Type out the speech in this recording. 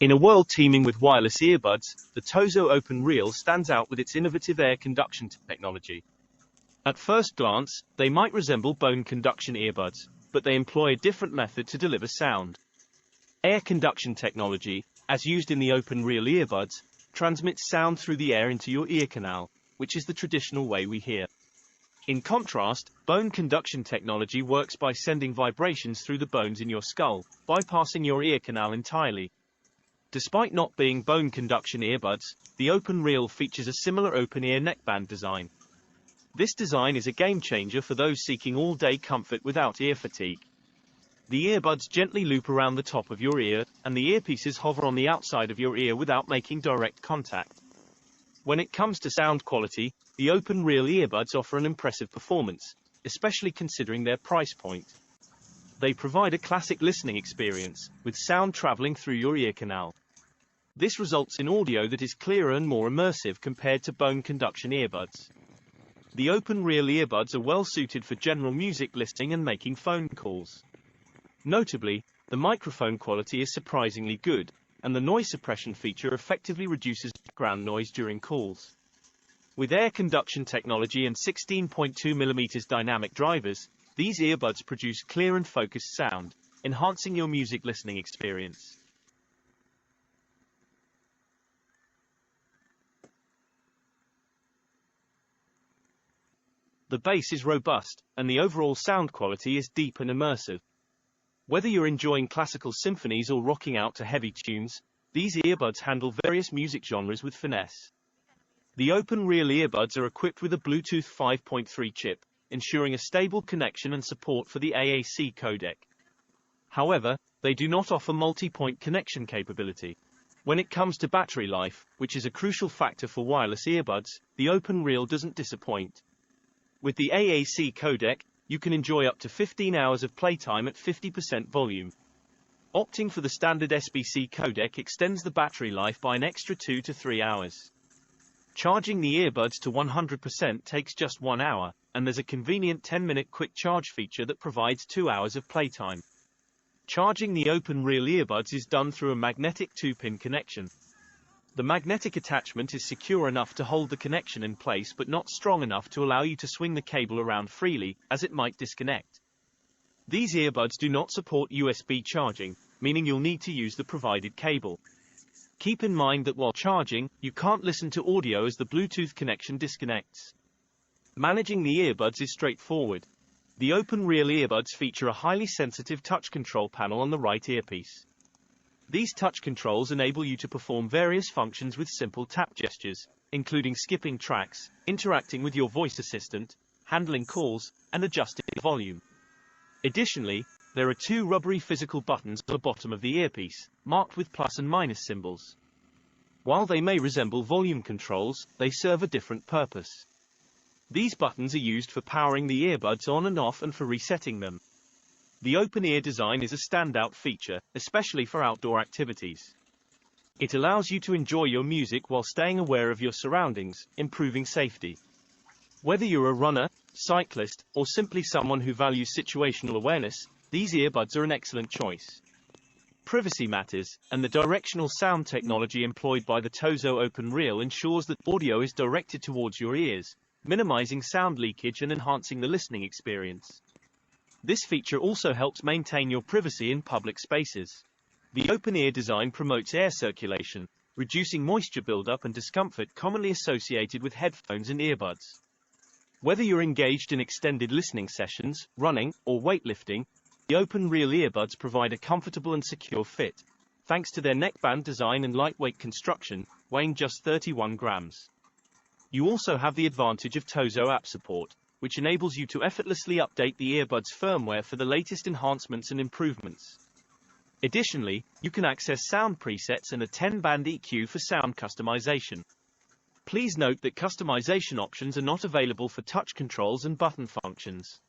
In a world teeming with wireless earbuds, the TOZO OpenReal stands out with its innovative air conduction technology. At first glance, they might resemble bone conduction earbuds, but they employ a different method to deliver sound. Air conduction technology, as used in the OpenReal earbuds, transmits sound through the air into your ear canal, which is the traditional way we hear. In contrast, bone conduction technology works by sending vibrations through the bones in your skull, bypassing your ear canal entirely. Despite not being bone conduction earbuds, the OpenReal features a similar open-ear neckband design. This design is a game-changer for those seeking all-day comfort without ear fatigue. The earbuds gently loop around the top of your ear, and the earpieces hover on the outside of your ear without making direct contact. When it comes to sound quality, the OpenReal earbuds offer an impressive performance, especially considering their price point. They provide a classic listening experience, with sound traveling through your ear canal. This results in audio that is clearer and more immersive compared to bone conduction earbuds. The OpenReal earbuds are well suited for general music listening and making phone calls. Notably, the microphone quality is surprisingly good, and the noise suppression feature effectively reduces background noise during calls. With air conduction technology and 16.2mm dynamic drivers, these earbuds produce clear and focused sound, enhancing your music listening experience. The bass is robust, and the overall sound quality is deep and immersive. Whether you're enjoying classical symphonies or rocking out to heavy tunes, these earbuds handle various music genres with finesse. The OpenReal earbuds are equipped with a Bluetooth 5.3 chip, ensuring a stable connection and support for the AAC codec. However, they do not offer multi-point connection capability. When it comes to battery life, which is a crucial factor for wireless earbuds, the OpenReal doesn't disappoint. With the AAC codec, you can enjoy up to 15 hours of playtime at 50% volume. Opting for the standard SBC codec extends the battery life by an extra 2 to 3 hours. Charging the earbuds to 100% takes just 1 hour, and there's a convenient 10-minute quick charge feature that provides 2 hours of playtime. Charging the OpenReal earbuds is done through a magnetic 2-pin connection. The magnetic attachment is secure enough to hold the connection in place but not strong enough to allow you to swing the cable around freely, as it might disconnect. These earbuds do not support USB charging, meaning you'll need to use the provided cable. Keep in mind that while charging, you can't listen to audio as the Bluetooth connection disconnects. Managing the earbuds is straightforward. The OpenReal earbuds feature a highly sensitive touch control panel on the right earpiece. These touch controls enable you to perform various functions with simple tap gestures, including skipping tracks, interacting with your voice assistant, handling calls, and adjusting the volume. Additionally, there are 2 rubbery physical buttons at the bottom of the earpiece, marked with plus and minus symbols. While they may resemble volume controls, they serve a different purpose. These buttons are used for powering the earbuds on and off and for resetting them. The open-ear design is a standout feature, especially for outdoor activities. It allows you to enjoy your music while staying aware of your surroundings, improving safety. Whether you're a runner, cyclist, or simply someone who values situational awareness, these earbuds are an excellent choice. Privacy matters, and the directional sound technology employed by the TOZO OpenReal ensures that audio is directed towards your ears, minimizing sound leakage and enhancing the listening experience. This feature also helps maintain your privacy in public spaces. The open-ear design promotes air circulation, reducing moisture buildup and discomfort commonly associated with headphones and earbuds. Whether you're engaged in extended listening sessions, running, or weightlifting, the OpenReal earbuds provide a comfortable and secure fit, thanks to their neckband design and lightweight construction, weighing just 31 grams. You also have the advantage of TOZO app support, which enables you to effortlessly update the earbuds firmware for the latest enhancements and improvements. Additionally, you can access sound presets and a 10-band EQ for sound customization. Please note that customization options are not available for touch controls and button functions.